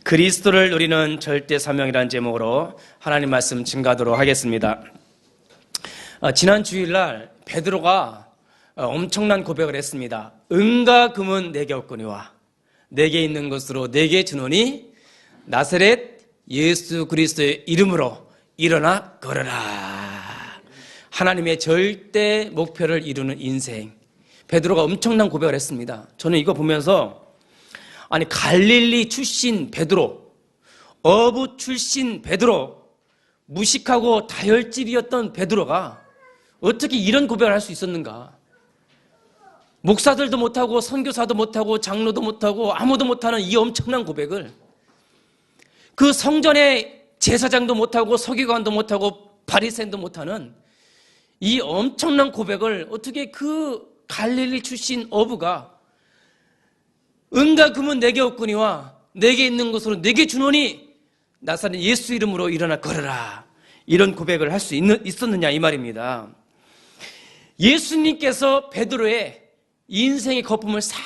그리스도를 누리는 절대 사명이라는 제목으로 하나님 말씀 증거하도록 하겠습니다. 지난 주일날 베드로가 엄청난 고백을 했습니다. 은과 금은 내게 없거니와 내게 있는 것으로 내게 주노니 나사렛 예수 그리스도의 이름으로 일어나 걸어라. 하나님의 절대 목표를 이루는 인생. 베드로가 엄청난 고백을 했습니다. 저는 이거 보면서 아니 갈릴리 출신 베드로, 어부 출신 베드로, 무식하고 다혈질이었던 베드로가 어떻게 이런 고백을 할 수 있었는가? 목사들도 못하고 선교사도 못하고 장로도 못하고 아무도 못하는 이 엄청난 고백을, 그 성전의 제사장도 못하고 서기관도 못하고 바리새인도 못하는 이 엄청난 고백을 어떻게 그 갈릴리 출신 어부가 은과 금은 내게 없거니와 내게 있는 것으로 내게 주노니 나사렛 예수 이름으로 일어나 걸어라, 이런 고백을 할 수 있었느냐 이 말입니다. 예수님께서 베드로의 인생의 거품을 싹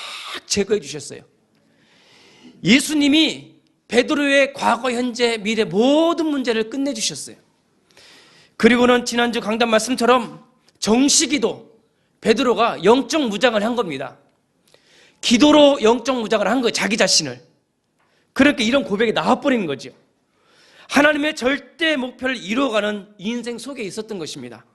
제거해 주셨어요. 예수님이 베드로의 과거, 현재, 미래 모든 문제를 끝내주셨어요. 그리고는 지난주 강단 말씀처럼 정식기도 베드로가 영적 무장을 한 겁니다. 기도로 영적 무장을 한 거예요, 자기 자신을. 그러니까 이런 고백이 나와버리는 거죠. 하나님의 절대 목표를 이루어가는 인생 속에 있었던 것입니다.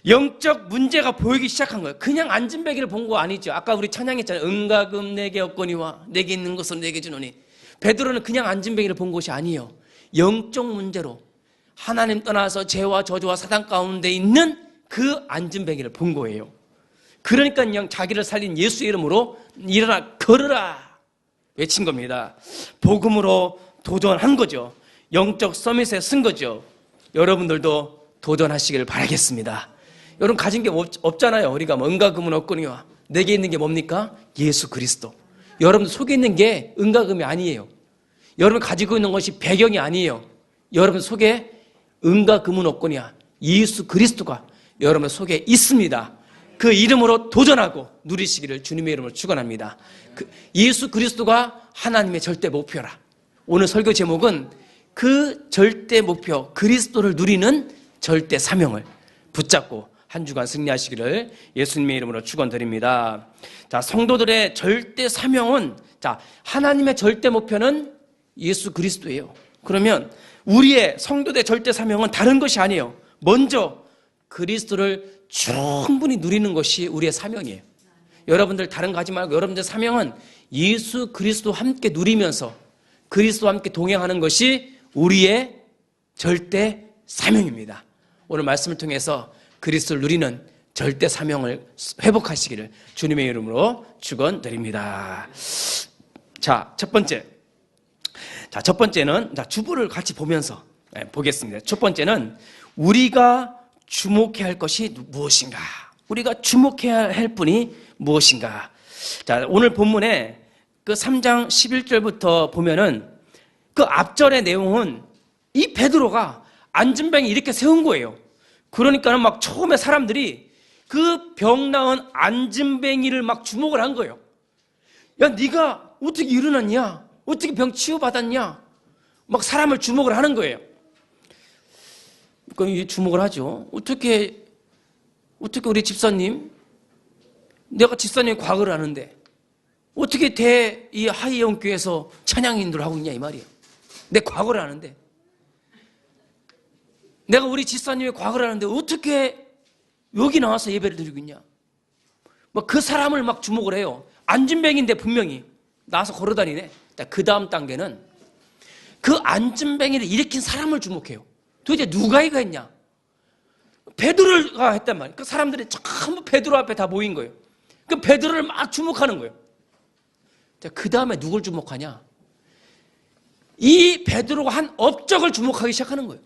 영적 문제가 보이기 시작한 거예요. 그냥 안진뱅이를 본 거 아니죠. 아까 우리 찬양했잖아요. 은과 금 내게 없거니와 내게 있는 것으로 내게 주노니. 베드로는 그냥 안진뱅이를 본 것이 아니에요. 영적 문제로 하나님 떠나서 죄와 저주와 사단 가운데 있는 그 안진뱅이를 본 거예요. 그러니까 그냥 자기를 살린 예수의 이름으로 일어나 걸으라 외친 겁니다. 복음으로 도전한 거죠. 영적 서밋에 쓴 거죠. 여러분들도 도전하시기를 바라겠습니다. 여러분 가진 게 없잖아요. 우리가 은과 금은 없거니와 내게 있는 게 뭡니까? 예수 그리스도. 여러분들 속에 있는 게 은과 금이 아니에요. 여러분 가지고 있는 것이 배경이 아니에요. 여러분 속에 은과 금은 없거니와 예수 그리스도가 여러분 속에 있습니다. 그 이름으로 도전하고 누리시기를 주님의 이름으로 축원합니다. 예수 그리스도가 하나님의 절대 목표라. 오늘 설교 제목은 그 절대 목표, 그리스도를 누리는 절대 사명을 붙잡고 한 주간 승리하시기를 예수님의 이름으로 축원드립니다. 자, 성도들의 절대 사명은, 자, 하나님의 절대 목표는 예수 그리스도예요. 그러면 우리의 성도들의 절대 사명은 다른 것이 아니에요. 먼저 그리스도를 충분히 누리는 것이 우리의 사명이에요. 여러분들 다른 거 하지 말고 여러분들 사명은 예수 그리스도 함께 누리면서 그리스도와 함께 동행하는 것이 우리의 절대 사명입니다. 오늘 말씀을 통해서 그리스도를 누리는 절대 사명을 회복하시기를 주님의 이름으로 축원드립니다. 자, 첫 번째는 주부를 같이 보면서 보겠습니다. 첫 번째는 우리가 주목해야 할 것이 무엇인가? 우리가 주목해야 할 분이 무엇인가? 자, 오늘 본문에 그 3장 11절부터 보면은 그 앞절의 내용은 이 베드로가 안진뱅이 이렇게 세운 거예요. 그러니까는 막 처음에 사람들이 그 병 나은 안진뱅이를 막 주목을 한 거예요. 야, 네가 어떻게 일어났냐? 어떻게 병 치유받았냐? 막 사람을 주목을 하는 거예요. 그럼 주목을 하죠. 어떻게 우리 집사님, 내가 집사님 과거를 아는데 어떻게 이 하이영교에서 찬양인들 하고 있냐 이 말이에요. 내 과거를 아는데, 내가 우리 집사님의 과거를 아는데 어떻게 여기 나와서 예배를 드리고 있냐. 막 그 사람을 막 주목을 해요. 안진뱅인데 분명히 나와서 걸어다니네. 그 다음 단계는 그 안진뱅이를 일으킨 사람을 주목해요. 도대체 누가 이거 했냐? 베드로가 했단 말이에요. 그 사람들이 전부 베드로 앞에 다 모인 거예요. 그 베드로를 막 주목하는 거예요. 자, 그 다음에 누굴 주목하냐? 이 베드로가 한 업적을 주목하기 시작하는 거예요.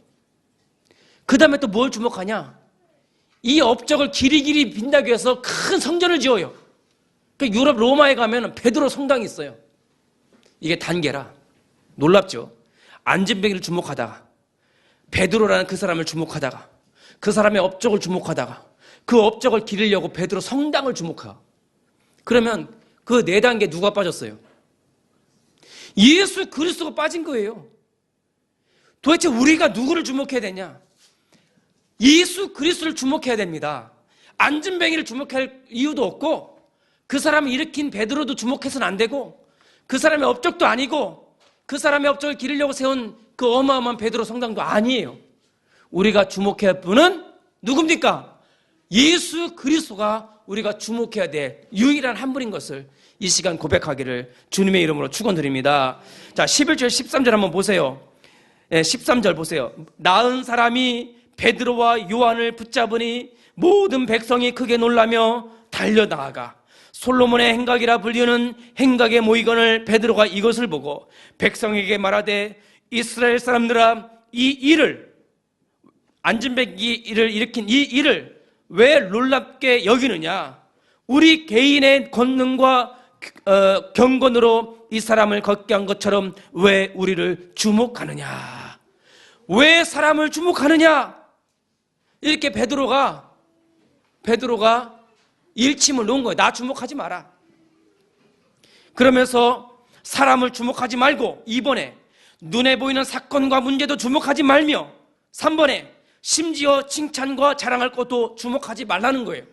그 다음에 또 뭘 주목하냐? 이 업적을 길이길이 빛나기 위해서 큰 성전을 지어요. 그 유럽 로마에 가면 베드로 성당이 있어요. 이게 단계라. 놀랍죠? 안진뱅이를 주목하다가, 베드로라는 그 사람을 주목하다가, 그 사람의 업적을 주목하다가, 그 업적을 기리려고 베드로 성당을 주목하고, 그러면 그 네 단계 누가 빠졌어요? 예수 그리스도가 빠진 거예요. 도대체 우리가 누구를 주목해야 되냐? 예수 그리스도를 주목해야 됩니다. 안진뱅이를 주목할 이유도 없고, 그 사람을 일으킨 베드로도 주목해서는 안 되고, 그 사람의 업적도 아니고, 그 사람의 업적을 기리려고 세운 그 어마어마한 베드로 성당도 아니에요. 우리가 주목해야 할 분은 누굽니까? 예수 그리스도가 우리가 주목해야 될 유일한 한 분인 것을 이 시간 고백하기를 주님의 이름으로 축원드립니다. 자, 11절 13절 한번 보세요. 13절 보세요. 나은 사람이 베드로와 요한을 붙잡으니 모든 백성이 크게 놀라며 달려나가 솔로몬의 행각이라 불리는 행각의 모이건을 베드로가 이것을 보고 백성에게 말하되 이스라엘 사람들아, 이 일을, 안진뱅이를 일으킨 이 일을 왜 놀랍게 여기느냐? 우리 개인의 권능과 경건으로 이 사람을 걷게 한 것처럼 왜 우리를 주목하느냐? 왜 사람을 주목하느냐? 이렇게 베드로가 일침을 놓은 거예요. 나 주목하지 마라. 그러면서 사람을 주목하지 말고 2번에 눈에 보이는 사건과 문제도 주목하지 말며 3번에 심지어 칭찬과 자랑할 것도 주목하지 말라는 거예요.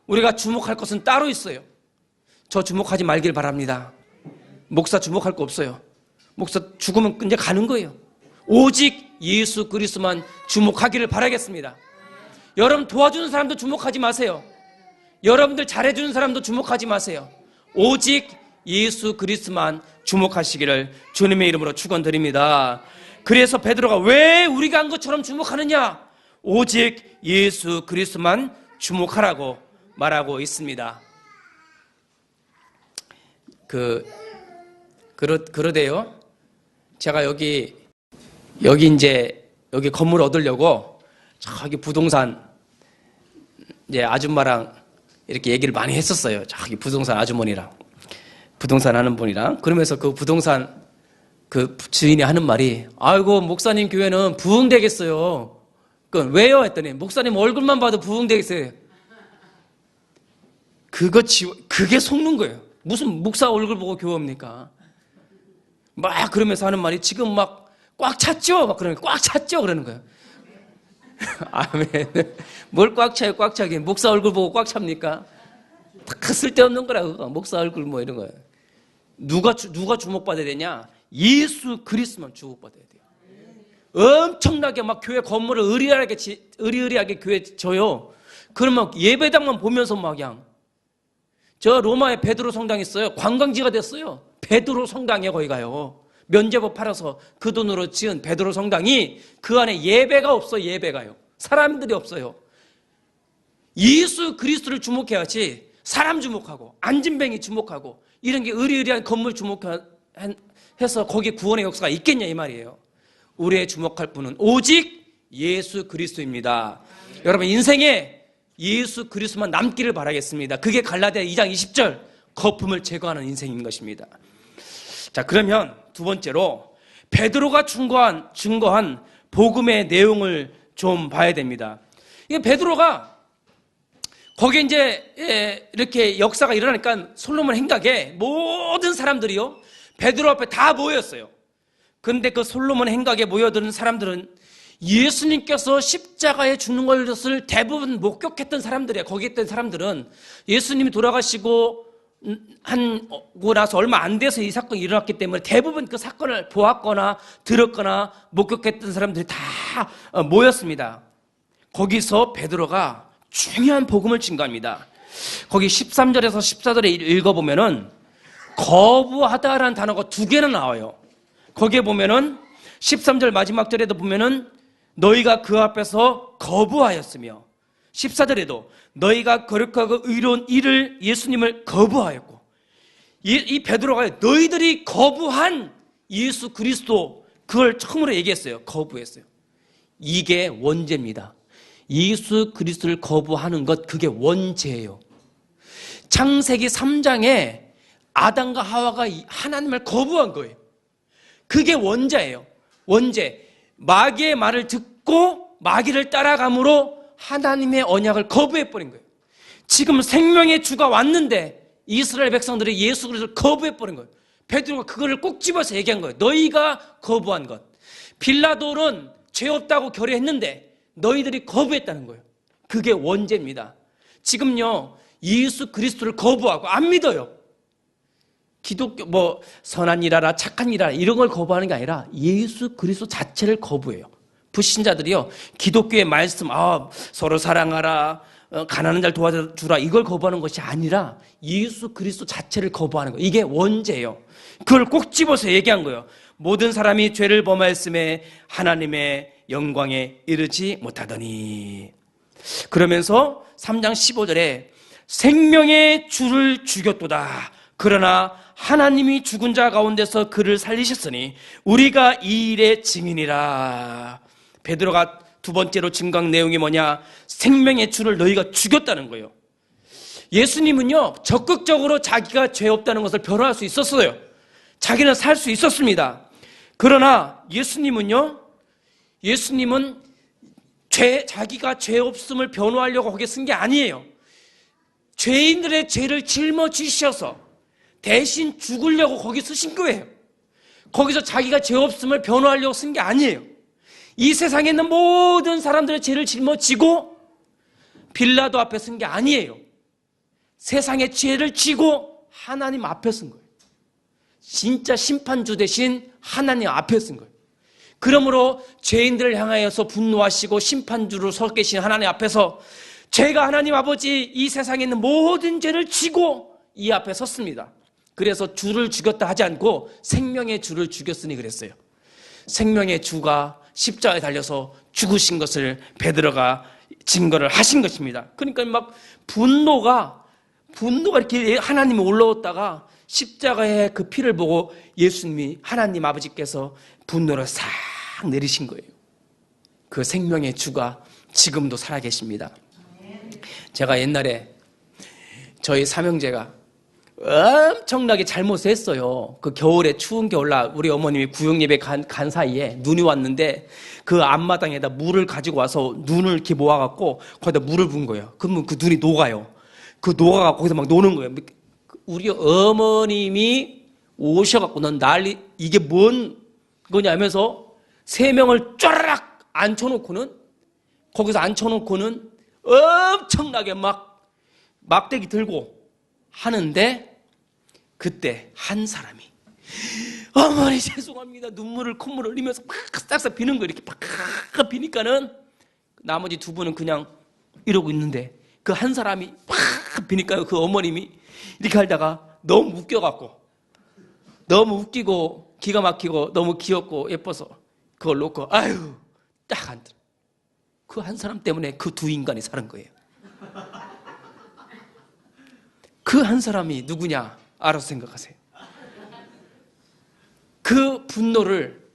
우리가 주목할 것은 따로 있어요. 저 주목하지 말길 바랍니다. 목사 주목할 거 없어요. 목사 죽으면 이제 가는 거예요. 오직 예수 그리스도만 주목하기를 바라겠습니다. 여러분 도와주는 사람도 주목하지 마세요. 여러분들 잘해주는 사람도 주목하지 마세요. 오직 예수 그리스도만 주목하시기를 주님의 이름으로 축원드립니다. 그래서 베드로가 왜 우리가 한 것처럼 주목하느냐? 오직 예수 그리스도만 주목하라고 말하고 있습니다. 그러대요. 제가 여기 건물 얻으려고 저기 부동산 이제 아줌마랑 이렇게 얘기를 많이 했었어요. 저기 부동산 아주머니랑 부동산 하는 분이랑. 그러면서 그 부동산 그 주인이 하는 말이, 아이고 목사님 교회는 부흥되겠어요. 왜요? 했더니 목사님 얼굴만 봐도 부흥되겠어요. 그게 속는 거예요. 무슨 목사 얼굴 보고 교회입니까? 막 그러면서 하는 말이, 지금 막 꽉 찼죠? 막 그러면 꽉 찼죠? 그러는 거예요. 아멘. 뭘 꽉 차요? 꽉 차긴. 목사 얼굴 보고 꽉 찹니까? 다 쓸데없는 거라 그거. 목사 얼굴 뭐 이런 거예요. 누가 주목받아야 되냐? 예수 그리스도만 주목받아야 돼요. 엄청나게 막 교회 건물을 의리하게 교회 져요. 그러면 예배당만 보면서 막 그냥, 저 로마에 베드로 성당 있어요. 관광지가 됐어요. 베드로 성당에 거기 가요. 면제부 팔아서 그 돈으로 지은 베드로 성당이 그 안에 예배가 없어요. 예배가요. 사람들이 없어요. 예수 그리스도를 주목해야지 사람 주목하고 안진뱅이 주목하고 이런 게 의리의리한 건물 주목해서 거기에 구원의 역사가 있겠냐 이 말이에요. 우리의 주목할 분은 오직 예수 그리스도입니다. 여러분 인생에 예수 그리스도만 남기를 바라겠습니다. 그게 갈라디아 2장 20절 거품을 제거하는 인생인 것입니다. 자, 그러면 두 번째로 베드로가 증거한 복음의 내용을 좀 봐야 됩니다. 이게 베드로가 거기에 이제 이렇게 역사가 일어나니까 솔로몬 행각에 모든 사람들이요 베드로 앞에 다 모였어요. 그런데 그 솔로몬 행각에 모여드는 사람들은 예수님께서 십자가에 죽는 것을 대부분 목격했던 사람들이에요. 거기 있던 사람들은 예수님이 돌아가시고 하고 나서 얼마 안 돼서 이 사건이 일어났기 때문에 대부분 그 사건을 보았거나 들었거나 목격했던 사람들이 다 모였습니다. 거기서 베드로가 중요한 복음을 증거합니다. 거기 13절에서 14절에 읽어보면은 거부하다라는 단어가 두 개나 나와요. 거기에 보면은 13절 마지막 절에도 보면은 너희가 그 앞에서 거부하였으며 14절에도 너희가 거룩하고 의로운 일을 예수님을 거부하였고 이 베드로가 너희들이 거부한 예수 그리스도 그걸 처음으로 얘기했어요. 거부했어요. 이게 원죄입니다. 예수 그리스도를 거부하는 것 그게 원죄예요. 창세기 3장에 아담과 하와가 하나님을 거부한 거예요. 그게 원죄예요. 원죄. 마귀의 말을 듣고 마귀를 따라감으로 하나님의 언약을 거부해버린 거예요. 지금 생명의 주가 왔는데 이스라엘 백성들이 예수 그리스도를 거부해버린 거예요. 베드로가 그거를 꼭 집어서 얘기한 거예요. 너희가 거부한 것. 빌라도는 죄 없다고 결의했는데 너희들이 거부했다는 거예요. 그게 원죄입니다. 지금요, 예수 그리스도를 거부하고 안 믿어요. 기독교 선한 일하라 착한 일하라 이런 걸 거부하는 게 아니라 예수 그리스도 자체를 거부해요. 불신자들이요, 기독교의 말씀 서로 사랑하라, 가난한 자를 도와주라 이걸 거부하는 것이 아니라 예수 그리스도 자체를 거부하는 거예요. 이게 원죄예요. 그걸 꼭 집어서 얘기한 거예요. 모든 사람이 죄를 범하였음에 하나님의 영광에 이르지 못하더니. 그러면서 3장 15절에 생명의 주를 죽였도다. 그러나 하나님이 죽은 자 가운데서 그를 살리셨으니 우리가 이 일의 증인이라. 베드로가 두 번째로 증거한 내용이 뭐냐? 생명의 주를 너희가 죽였다는 거예요. 예수님은요, 적극적으로 자기가 죄 없다는 것을 변호할 수 있었어요. 자기는 살 수 있었습니다. 그러나 예수님은 자기가 죄 없음을 변호하려고 거기에 쓴 게 아니에요. 죄인들의 죄를 짊어지셔서 대신 죽으려고 거기 쓰신 거예요. 거기서 자기가 죄 없음을 변호하려고 쓴 게 아니에요. 이 세상에 있는 모든 사람들의 죄를 짊어지고 빌라도 앞에 쓴 게 아니에요. 세상의 죄를 지고 하나님 앞에 쓴 거예요. 진짜 심판주 대신 하나님 앞에 쓴 거예요. 그러므로 죄인들을 향하여서 분노하시고 심판주로 서 계신 하나님 앞에서 제가 하나님 아버지 이 세상에 있는 모든 죄를 지고 이 앞에 섰습니다. 그래서 주를 죽였다 하지 않고 생명의 주를 죽였으니 그랬어요. 생명의 주가 십자가에 달려서 죽으신 것을 베드로가 증거를 하신 것입니다. 그러니까 막 분노가 이렇게 하나님이 올라왔다가 십자가의 그 피를 보고 예수님이 하나님 아버지께서 분노를 싹 내리신 거예요. 그 생명의 주가 지금도 살아계십니다. 제가 옛날에 저희 삼형제가 엄청나게 잘못을 했어요. 그 겨울에 추운 겨울날 우리 어머님이 구역예배 간 사이에 눈이 왔는데 그 앞마당에다 물을 가지고 와서 눈을 이렇게 모아갖고 거기다 물을 부은 거예요. 그러면 그 눈이 녹아요. 그 녹아갖고 거기서 막 노는 거예요. 우리 어머님이 오셔갖고 넌 난리 이게 뭔 거냐 하면서 세 명을 쫘라락 앉혀놓고는 거기서 앉혀놓고는 엄청나게 막 막대기 들고 하는데 그때 한 사람이 어머니 죄송합니다 눈물을 콧물을 흘리면서 막 싹싹 비는 거예요. 이렇게 막 비니까는 나머지 두 분은 그냥 이러고 있는데 그 한 사람이 막 비니까 그 어머님이 이렇게 하다가 너무 웃겨갖고 너무 웃기고 기가 막히고 너무 귀엽고 예뻐서 그걸 놓고 아유 딱 앉더라. 그 한 사람 때문에 그 두 인간이 사는 거예요. 그 한 사람이 누구냐 알아서 생각하세요. 그 분노를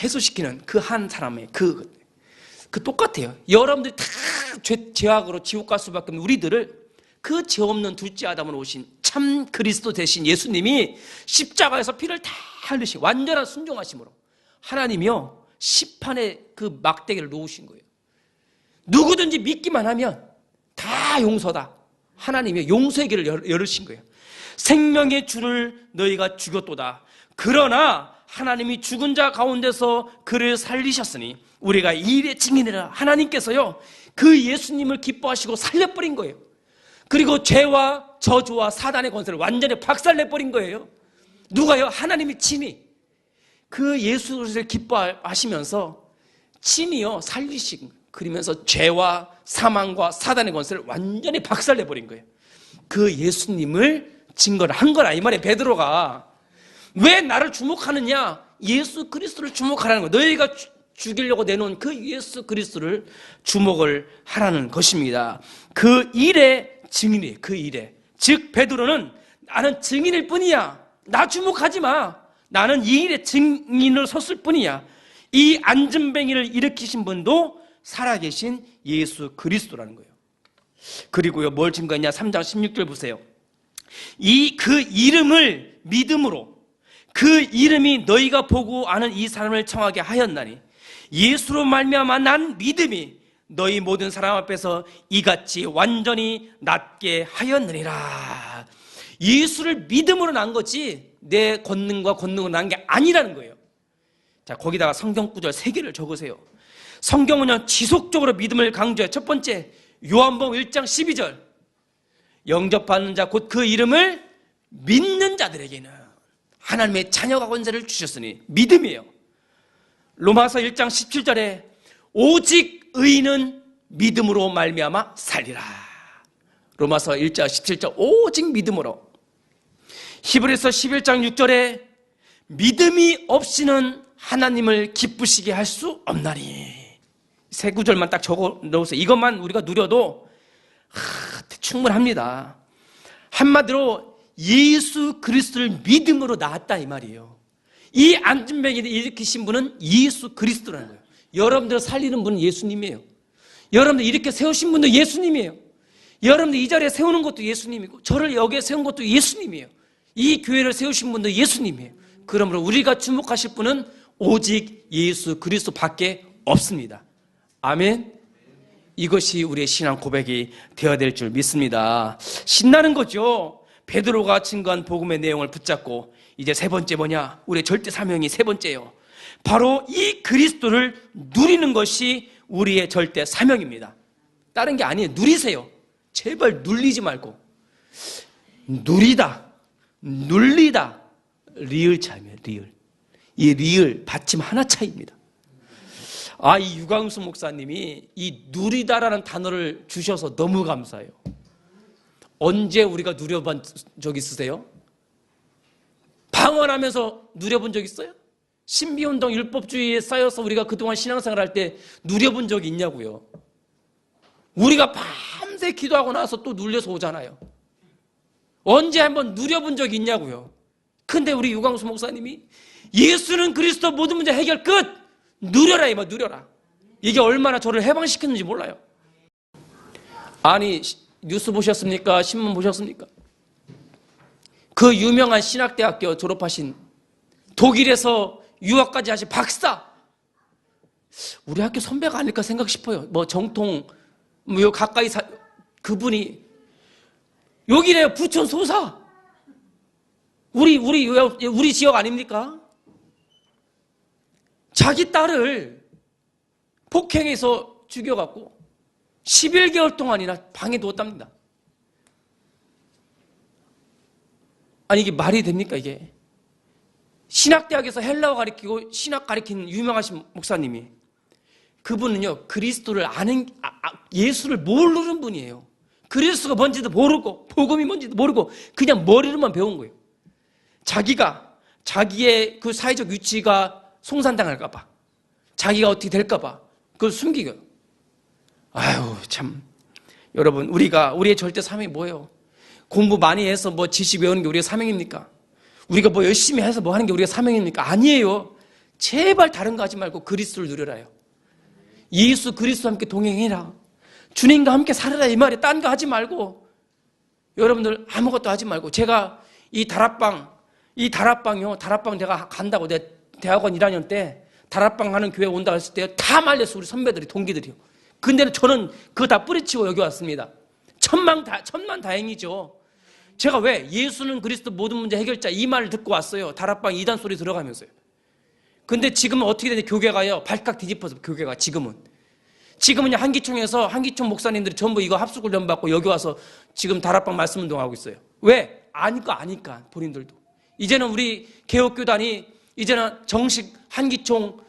해소시키는 그 한 사람의 그 똑같아요. 여러분들이 다 죄악으로 지옥 갈 수밖에 없는 우리들을 그 죄 없는 둘째 아담으로 오신 참 그리스도 되신 예수님이 십자가에서 피를 다 흘리신 완전한 순종하심으로 하나님이요 심판의 그 막대기를 놓으신 거예요. 누구든지 믿기만 하면 다 용서다. 하나님이 용서의 길을 열으신 거예요. 생명의 주를 너희가 죽였도다. 그러나 하나님이 죽은 자 가운데서 그를 살리셨으니 우리가 이 일의 증인이라. 하나님께서요 그 예수님을 기뻐하시고 살려버린 거예요. 그리고 죄와 저주와 사단의 권세를 완전히 박살내버린 거예요. 누가요? 하나님이 친히 그 예수를 기뻐하시면서 친히요 살리신 거예요. 그러면서 죄와 사망과 사단의 권세를 완전히 박살내버린 거예요. 그 예수님을 증거를 한 거라 이 말이에요. 베드로가 왜 나를 주목하느냐? 예수 그리스도를 주목하라는 거예요. 너희가 죽이려고 내놓은 그 예수 그리스도를 주목을 하라는 것입니다. 그 일의 증인이에요. 그 일에. 즉 베드로는 나는 증인일 뿐이야. 나 주목하지 마. 나는 이 일의 증인으로 섰을 뿐이야. 이 안진뱅이를 일으키신 분도 살아계신 예수 그리스도라는 거예요. 그리고요 뭘 증거했냐? 3장 16절 보세요. 그 이름을 믿음으로 그 이름이 너희가 보고 아는 이 사람을 청하게 하였나니 예수로 말미암아 난 믿음이 너희 모든 사람 앞에서 이같이 완전히 낫게 하였느니라. 예수를 믿음으로 난 거지 내 권능과 권능으로 난 게 아니라는 거예요. 자, 거기다가 성경 구절 3개를 적으세요. 성경은요, 지속적으로 믿음을 강조해요. 첫 번째, 요한복음 1장 12절. 영접하는 자, 곧 그 이름을 믿는 자들에게는 하나님의 자녀가 권세를 주셨으니, 믿음이에요. 로마서 1장 17절에 오직 의인은 믿음으로 말미암아 살리라. 로마서 1장 17절, 오직 믿음으로. 히브리서 11장 6절에 믿음이 없이는 하나님을 기쁘시게 할 수 없나니. 세 구절만 딱 적어 넣으세요. 이것만 우리가 누려도 충분합니다. 한마디로 예수 그리스도를 믿음으로 낳았다 이 말이에요. 이 안진뱅이를 일으키신 분은 예수 그리스도라는 거예요. 여러분들을 살리는 분은 예수님이에요. 여러분들 이렇게 세우신 분도 예수님이에요. 여러분들 이 자리에 세우는 것도 예수님이고, 저를 여기에 세운 것도 예수님이에요. 이 교회를 세우신 분도 예수님이에요. 그러므로 우리가 주목하실 분은 오직 예수 그리스도밖에 없습니다. 아멘. 이것이 우리의 신앙 고백이 되어야 될 줄 믿습니다. 신나는 거죠. 베드로가 증거한 복음의 내용을 붙잡고 이제 세 번째 뭐냐? 우리의 절대 사명이 세 번째예요. 바로 이 그리스도를 누리는 것이 우리의 절대 사명입니다. 다른 게 아니에요. 누리세요. 제발 눌리지 말고. 누리다, 눌리다, 리을 차이입니다. 리을. 이 리을 받침 하나 차이입니다. 이 유광수 목사님이 이 누리다라는 단어를 주셔서 너무 감사해요. 언제 우리가 누려본 적 있으세요? 방언하면서 누려본 적 있어요? 신비운동 율법주의에 쌓여서 우리가 그동안 신앙생활 할 때 누려본 적이 있냐고요. 우리가 밤새 기도하고 나서 또 눌려서 오잖아요. 언제 한번 누려본 적이 있냐고요. 근데 우리 유광수 목사님이 예수는 그리스도 모든 문제 해결 끝! 누려라 이 말, 누려라. 이게 얼마나 저를 해방시켰는지 몰라요. 아니, 뉴스 보셨습니까? 신문 보셨습니까? 그 유명한 신학대학교 졸업하신, 독일에서 유학까지 하신 박사, 우리 학교 선배가 아닐까 생각 싶어요. 뭐 정통 요 가까이 그분이 여기래요. 부천 소사. 우리 지역 아닙니까? 자기 딸을 폭행해서 죽여갖고 11개월 동안이나 방에 두었답니다. 아니, 이게 말이 됩니까, 이게? 신학대학에서 헬라어 가르치고 신학 가르치는 유명하신 목사님이, 그분은요, 그리스도를 아는, 예수를 모르는 분이에요. 그리스도가 뭔지도 모르고, 복음이 뭔지도 모르고, 그냥 머리로만 배운 거예요. 자기의 그 사회적 위치가 송산당할까봐, 자기가 어떻게 될까봐, 그걸 숨기고요. 아유, 참. 여러분, 우리의 절대 사명이 뭐예요? 공부 많이 해서 뭐 지식 외우는 게 우리의 사명입니까? 우리가 뭐 열심히 해서 뭐 하는 게 우리의 사명입니까? 아니에요. 제발 다른 거 하지 말고 그리스도를 누려라요. 예수 그리스도와 함께 동행해라. 주님과 함께 살아라 이 말이에요. 딴 거 하지 말고. 여러분들 아무것도 하지 말고. 제가 이 다락방이요. 다락방 내가 간다고, 내가 대학원 1학년 때 다락방 하는 교회 온다고 했을 때 다 말렸어. 우리 선배들이, 동기들이요. 근데 저는 그거 다 뿌리치고 여기 왔습니다. 천만 다행이죠. 제가 왜 예수는 그리스도 모든 문제 해결자 이 말을 듣고 왔어요. 다락방 2단 소리 들어가면서요. 근데 지금은 어떻게 되냐? 교회가요, 발칵 뒤집어서 교회가 지금은 한기총에서 한기총 목사님들이 전부 이거 합숙훈련 받고 여기 와서 지금 다락방 말씀 운동하고 있어요. 왜? 아니까 본인들도. 이제는 우리 개혁교단이 이제는 정식 한기총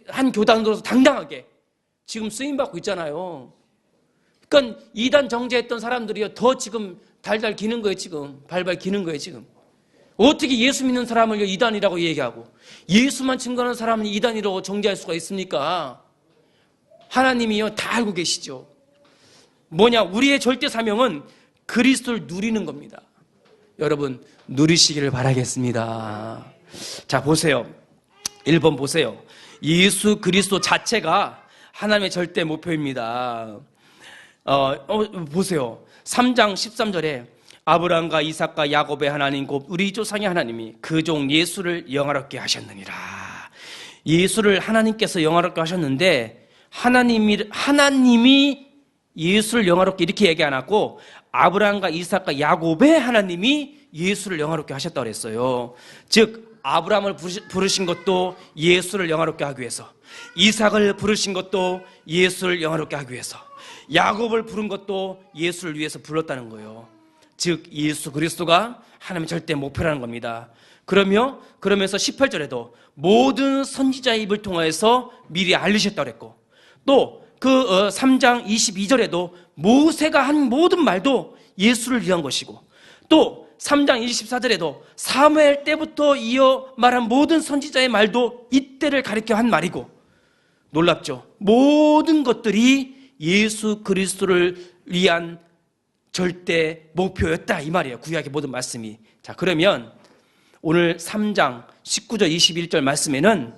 한 교단으로서 당당하게 지금 쓰임받고 있잖아요. 그러니까 2단 정제했던 사람들이요, 더 지금 달달 기는 거예요, 지금. 발발 기는 거예요, 지금. 어떻게 예수 믿는 사람을 2단이라고 얘기하고, 예수만 증거하는 사람은 2단이라고 정죄할 수가 있습니까? 하나님이요, 다 알고 계시죠. 뭐냐, 우리의 절대 사명은 그리스도를 누리는 겁니다. 여러분, 누리시기를 바라겠습니다. 자, 보세요. 1번 보세요. 예수 그리스도 자체가 하나님의 절대 목표입니다. 보세요. 3장 13절에 아브라함과 이삭과 야곱의 하나님 곧 우리 조상의 하나님이 그 종 예수를 영화롭게 하셨느니라. 예수를 하나님께서 영화롭게 하셨는데, 하나님이 예수를 영화롭게 이렇게 얘기 안 하고 아브라함과 이삭과 야곱의 하나님이 예수를 영화롭게 하셨다고 그랬어요. 즉 아브라함을 부르신 것도 예수를 영화롭게 하기 위해서, 이삭을 부르신 것도 예수를 영화롭게 하기 위해서, 야곱을 부른 것도 예수를 위해서 불렀다는 거예요. 즉 예수 그리스도가 하나님의 절대 목표라는 겁니다. 그러면서 18절에도 모든 선지자의 입을 통하여서 미리 알리셨다고 그랬고, 또 그 3장 22절에도 모세가 한 모든 말도 예수를 위한 것이고, 또 3장 24절에도 사무엘 때부터 이어 말한 모든 선지자의 말도 이때를 가리켜 한 말이고, 놀랍죠? 모든 것들이 예수 그리스도를 위한 절대 목표였다 이 말이에요. 구약의 모든 말씀이. 자, 그러면 오늘 3장 19절 21절 말씀에는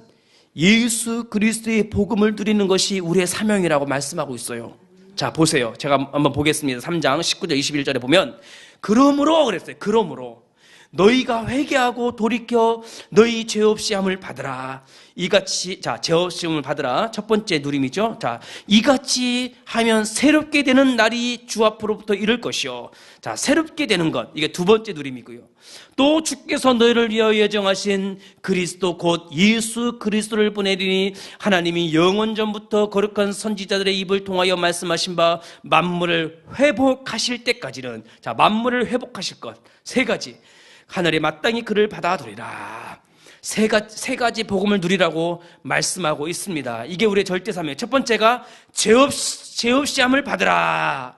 예수 그리스도의 복음을 누리는 것이 우리의 사명이라고 말씀하고 있어요. 자, 보세요. 제가 한번 보겠습니다. 3장 19절 21절에 보면 그러므로 그랬어요. 그러므로 너희가 회개하고 돌이켜 너희 죄 없이 함을 받으라. 이같이, 자, 죄 없이 함을 받으라. 첫 번째 누림이죠. 자, 이같이 하면 새롭게 되는 날이 주 앞으로부터 이를 것이요. 자, 새롭게 되는 것. 이게 두 번째 누림이고요. 또 주께서 너희를 위하여 예정하신 그리스도 곧 예수 그리스도를 보내리니 하나님이 영원 전부터 거룩한 선지자들의 입을 통하여 말씀하신 바 만물을 회복하실 때까지는, 자, 만물을 회복하실 것. 세 가지. 하늘에 마땅히 그를 받아들이라. 세 가지 복음을 누리라고 말씀하고 있습니다. 이게 우리의 절대사명이에요. 첫 번째가 죄 없이 함을 받으라.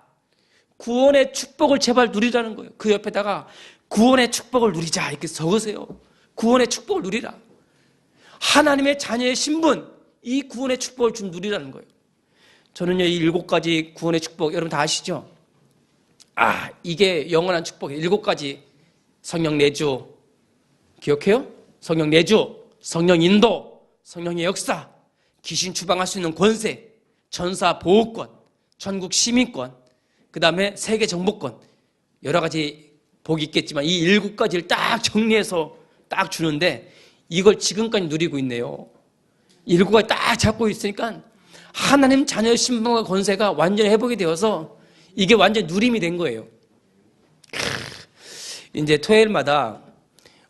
구원의 축복을 제발 누리라는 거예요. 그 옆에다가 구원의 축복을 누리자 이렇게 적으세요. 구원의 축복을 누리라. 하나님의 자녀의 신분, 이 구원의 축복을 좀 누리라는 거예요. 저는요, 이 7가지 구원의 축복 여러분 다 아시죠? 이게 영원한 축복이에요. 7가지. 성령 내주 기억해요? 성령 내주, 성령 인도, 성령의 역사, 귀신 추방할 수 있는 권세, 전사 보호권, 천국 시민권, 그 다음에 세계 정복권, 여러 가지 복이 있겠지만 이 7가지를 딱 정리해서 딱 주는데 이걸 지금까지 누리고 있네요. 7가지 딱 잡고 있으니까 하나님 자녀의 신분과 권세가 완전히 회복이 되어서 이게 완전 누림이 된 거예요. 이제 토요일마다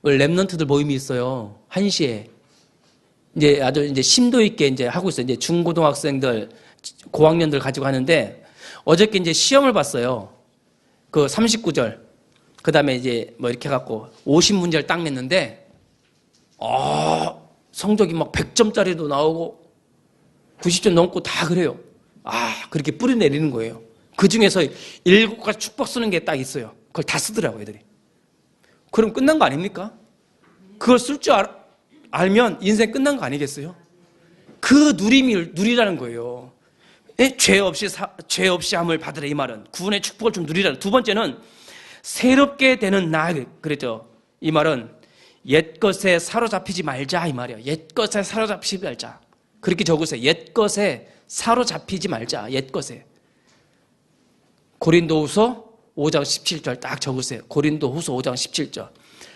랩런트들 모임이 있어요. 1시에. 이제 아주 이제 심도 있게 이제 하고 있어요. 이제 중고등학생들, 고학년들 가지고 하는데 어저께 이제 시험을 봤어요. 그 39절. 그 다음에 이제 뭐 이렇게 해갖고 50문제를 딱 냈는데, 성적이 막 100점짜리도 나오고 90점 넘고 다 그래요. 그렇게 뿌리 내리는 거예요. 그 중에서 7가지 축복 쓰는 게 딱 있어요. 그걸 다 쓰더라고요, 애들이. 그럼 끝난 거 아닙니까? 그걸 쓸 줄 알면 인생 끝난 거 아니겠어요? 그 누림을 누리라는 거예요. 죄 없이 함을 받으라 이 말은 구원의 축복을 좀 누리라. 두 번째는 새롭게 되는 날 그랬죠. 이 말은 옛것에 사로잡히지 말자 이 말이에요. 옛것에 사로잡히지 말자. 그렇게 적으세요. 옛것에 사로잡히지 말자. 옛것에. 고린도후서 5장 17절 딱 적으세요. 고린도후서 5장 17절.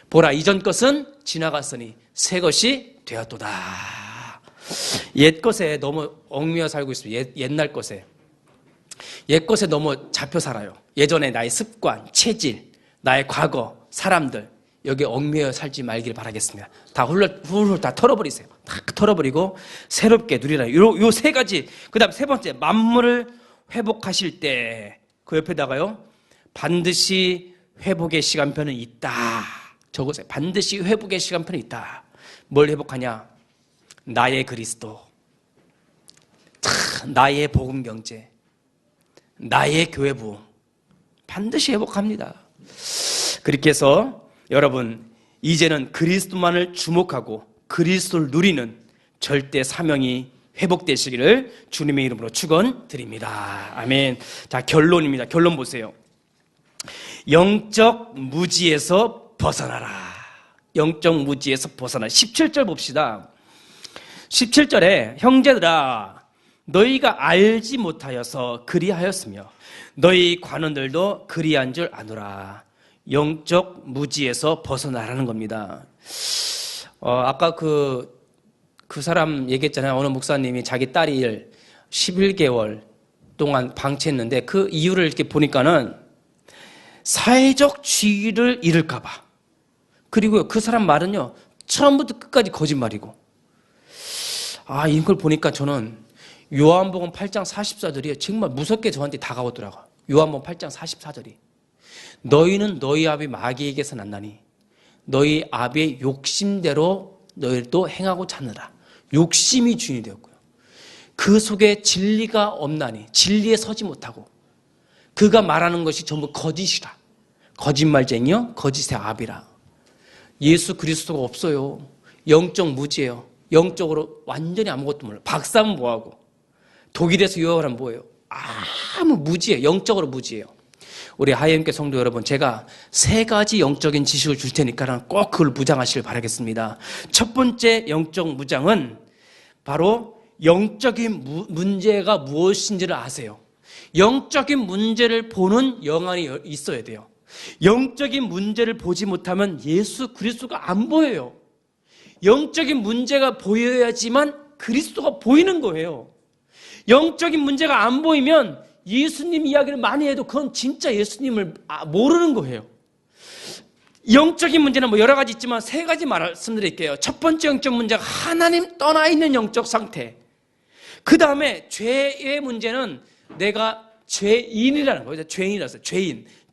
보라 이전 것은 지나갔으니 새 것이 되었도다. 옛것에 너무 얽매여 살고 있습니다. 옛날 것에. 옛것에 너무 잡혀 살아요. 예전에 나의 습관, 체질, 나의 과거, 사람들 여기에 얽매여 살지 말길 바라겠습니다. 다 훌훌 다 털어버리세요. 다 털어버리고 새롭게 누리라. 요 세 가지. 그 다음 세 번째 만물을 회복하실 때 그 옆에다가요 반드시 회복의 시간표는 있다. 적으세요. 반드시 회복의 시간표는 있다. 뭘 회복하냐? 나의 그리스도, 나의 복음 경제, 나의 교회부 반드시 회복합니다. 그렇게 해서 여러분 이제는 그리스도만을 주목하고 그리스도를 누리는 절대 사명이 회복되시기를 주님의 이름으로 축원드립니다. 아멘. 자, 결론입니다. 결론 보세요. 영적 무지에서 벗어나라. 영적 무지에서 벗어나라. 17절 봅시다. 17절에 형제들아 너희가 알지 못하여서 그리하였으며 너희 관원들도 그리한 줄 아노라. 영적 무지에서 벗어나라는 겁니다. 아까 그 사람 얘기했잖아요. 어느 목사님이 자기 딸이 11개월 동안 방치했는데 그 이유를 이렇게 보니까는 사회적 지위를 잃을까 봐. 그리고 그 사람 말은요, 처음부터 끝까지 거짓말이고. 이걸 보니까 저는 요한복음 8장 44절이 정말 무섭게 저한테 다가오더라고요. 요한복음 8장 44절이. 너희는 너희 아비 마귀에게서 났나니 너희 아비의 욕심대로 너희도 행하고 자느라. 욕심이 주인이 되었고요. 그 속에 진리가 없나니 진리에 서지 못하고 그가 말하는 것이 전부 거짓이라. 거짓말쟁이요, 거짓의 아비라. 예수 그리스도가 없어요. 영적 무지예요. 영적으로 완전히 아무것도 몰라요. 박사는 뭐하고 독일에서 유학을 하면 뭐예요? 아무 무지예요. 영적으로 무지예요. 우리 하이엠께 성도 여러분, 제가 3가지 영적인 지식을 줄 테니까 꼭 그걸 무장하시길 바라겠습니다. 첫 번째 영적 무장은 바로 영적인 문제가 무엇인지를 아세요. 영적인 문제를 보는 영안이 있어야 돼요. 영적인 문제를 보지 못하면 예수 그리스도가 안 보여요. 영적인 문제가 보여야지만 그리스도가 보이는 거예요. 영적인 문제가 안 보이면 예수님 이야기를 많이 해도 그건 진짜 예수님을 모르는 거예요. 영적인 문제는 뭐 여러 가지 있지만 3가지 말씀드릴게요. 첫 번째 영적 문제가 하나님 떠나 있는 영적 상태. 그 다음에 죄의 문제는 내가 죄인이라는 거예요. 죄인이라서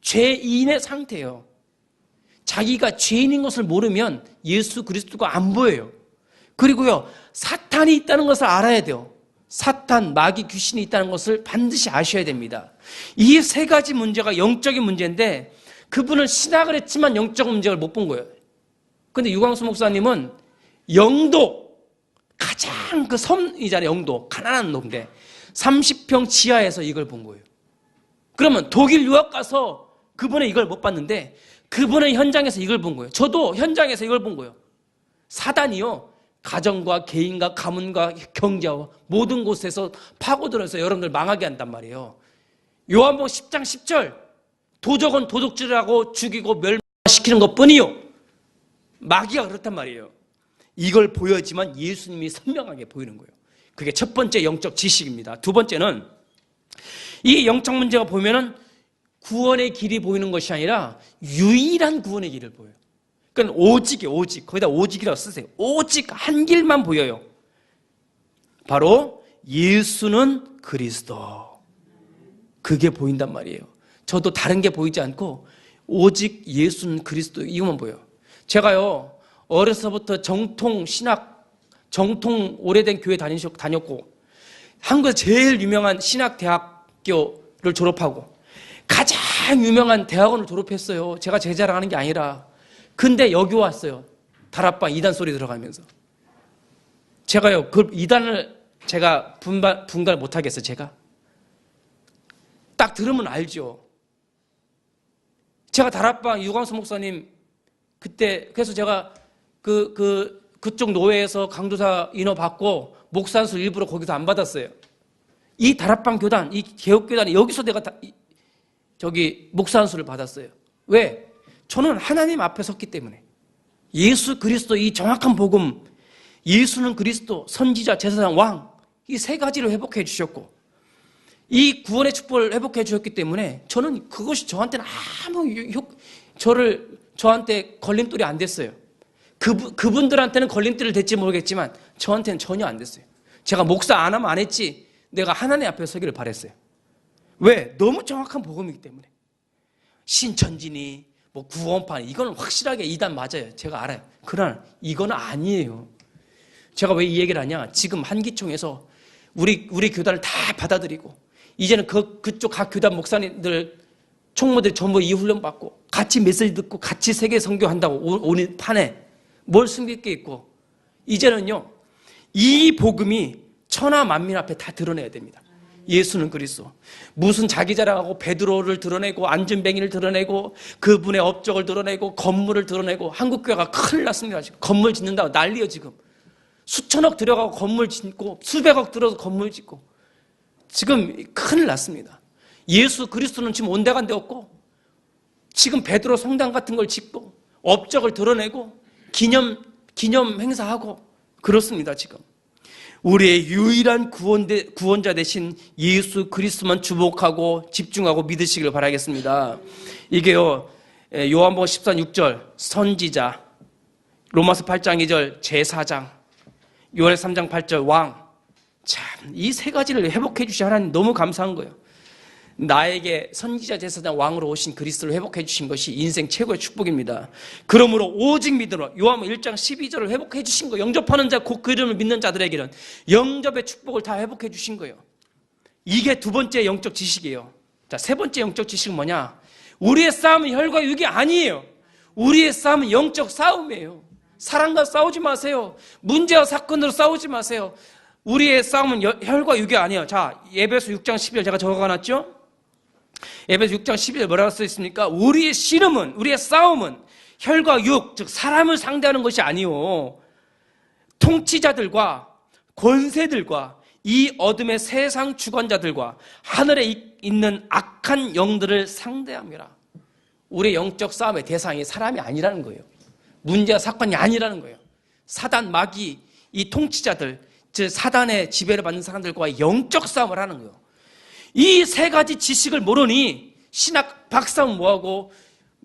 죄인의 상태예요. 자기가 죄인인 것을 모르면 예수 그리스도가 안 보여요. 그리고요, 사탄이 있다는 것을 알아야 돼요. 사탄, 마귀, 귀신이 있다는 것을 반드시 아셔야 됩니다. 이 3가지 문제가 영적인 문제인데 그분은 신학을 했지만 영적 문제를 못 본 거예요. 그런데 유광수 목사님은 영도, 가장 그 섬이잖아요. 영도, 가난한 놈인데 30평 지하에서 이걸 본 거예요. 그러면 독일 유학 가서 그분은 이걸 못 봤는데 그분은 현장에서 이걸 본 거예요. 저도 현장에서 이걸 본 거예요. 사단이요, 가정과 개인과 가문과 경제와 모든 곳에서 파고들어서 여러분들 망하게 한단 말이에요. 요한복음 10장 10절, 도적은 도둑질을 하고 죽이고 멸망시키는 것뿐이요, 마귀가 그렇단 말이에요. 이걸 보여야지만 예수님이 선명하게 보이는 거예요. 그게 첫 번째 영적 지식입니다. 두 번째는 이 영적 문제가 보면은 구원의 길이 보이는 것이 아니라 유일한 구원의 길을 보여요. 그러니까 오직, 거기다 오직이라고 쓰세요. 오직 한 길만 보여요. 바로 예수는 그리스도. 그게 보인단 말이에요. 저도 다른 게 보이지 않고 오직 예수는 그리스도, 이것만 보여요. 제가요, 어려서부터 정통 신학, 정통 오래된 교회 다녔고 한국에서 제일 유명한 신학대학교를 졸업하고 가장 유명한 대학원을 졸업했어요. 제가 제 자랑하는 게 아니라. 근데 여기 왔어요. 다락방 2단 소리 들어가면서. 제가요, 그 2단을 제가 분갈 못하겠어요, 제가. 딱 들으면 알죠. 제가 다락방 유광수 목사님 그때, 그래서 제가 그쪽 노회에서 강도사 인허 받고 목사안수 일부러 거기서 안 받았어요. 이 다락방 교단, 이 개혁교단이 여기서 내가 목사안수를 받았어요. 왜? 저는 하나님 앞에 섰기 때문에. 예수 그리스도 이 정확한 복음, 예수는 그리스도, 선지자, 제사장, 왕, 이 3가지를 회복해 주셨고 이 구원의 축복을 회복해 주셨기 때문에 저는 그것이 저한테는 저한테 걸림돌이 안 됐어요. 그분들한테는 걸림돌이 됐지 모르겠지만 저한테는 전혀 안 됐어요. 제가 목사 안 하면 안 했지 내가 하나님 앞에 서기를 바랬어요. 왜? 너무 정확한 복음이기 때문에. 신천지니 뭐 구원판, 이거는 확실하게 2단 맞아요. 제가 알아요. 그러나 이거는 아니에요. 제가 왜 이 얘기를 하냐, 지금 한기총에서 우리 교단을 다 받아들이고 이제는 그쪽 각 교단 목사님들 총무들이 전부 이 훈련 받고 같이 메시지 듣고 같이 세계 선교한다고 오는 판에 뭘 숨길 게 있고, 이제는요 이 복음이 천하 만민 앞에 다 드러내야 됩니다. 예수는 그리스도. 무슨 자기 자랑하고 베드로를 드러내고 안진뱅이를 드러내고 그분의 업적을 드러내고 건물을 드러내고 한국교회가 큰일 났습니다. 지금 건물 짓는다고 난리요. 지금 수천억 들여가고 건물 짓고 수백억 들어서 건물 짓고 지금 큰일 났습니다. 예수 그리스도는 지금 온데간데 없고 지금 베드로 성당 같은 걸 짓고 업적을 드러내고 기념 행사하고 그렇습니다. 지금 우리의 유일한 구원자 되신 예수 그리스도만 주목하고 집중하고 믿으시길 바라겠습니다. 이게요, 요한복음 14장 6절 선지자, 로마서 8장 2절 제사장, 요한복음 3장 8절 왕. 참, 이 세 가지를 회복해 주신 하나님 너무 감사한 거예요. 나에게 선지자, 제사장, 왕으로 오신 그리스도를 회복해 주신 것이 인생 최고의 축복입니다. 그러므로 오직 믿으라. 요한복음 1장 12절을 회복해 주신 거예요. 영접하는 자, 곧 그 이름을 믿는 자들에게는 영접의 축복을 다 회복해 주신 거예요. 이게 두 번째 영적 지식이에요. 자, 세 번째 영적 지식은 뭐냐? 우리의 싸움은 혈과 육이 아니에요. 우리의 싸움은 영적 싸움이에요. 사람과 싸우지 마세요. 문제와 사건으로 싸우지 마세요. 우리의 싸움은 혈과 육이 아니에요. 자, 에베소 6장 12절 제가 적어놨죠? 에베소 6장 12절 뭐라고 써 있습니까? 우리의 씨름은, 우리의 싸움은 혈과 육, 즉 사람을 상대하는 것이 아니요, 통치자들과 권세들과 이 어둠의 세상 주관자들과 하늘에 있는 악한 영들을 상대합니다. 우리의 영적 싸움의 대상이 사람이 아니라는 거예요. 문제와 사건이 아니라는 거예요. 사단, 마귀, 이 통치자들, 즉 사단의 지배를 받는 사람들과 영적 싸움을 하는 거예요. 이 세 가지 지식을 모르니 신학 박사는 뭐하고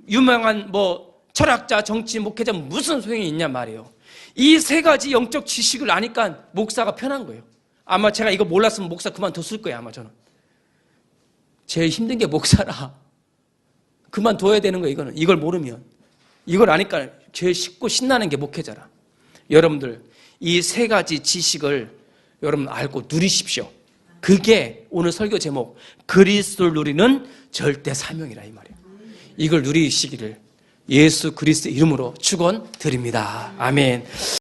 유명한 철학자, 정치, 목회자 무슨 소용이 있냐 말이에요. 이 세 가지 영적 지식을 아니까 목사가 편한 거예요. 아마 제가 이거 몰랐으면 목사 그만뒀을 거예요. 아마 저는. 제일 힘든 게 목사라. 그만둬야 되는 거예요. 이거는. 이걸 모르면. 이걸 아니까 제일 쉽고 신나는 게 목회자라. 여러분들 이 세 가지 지식을 여러분 알고 누리십시오. 그게 오늘 설교 제목 그리스도를 누리는 절대 사명이라 이 말이에요. 이걸 누리시기를 예수 그리스도 이름으로 축원드립니다. 아멘.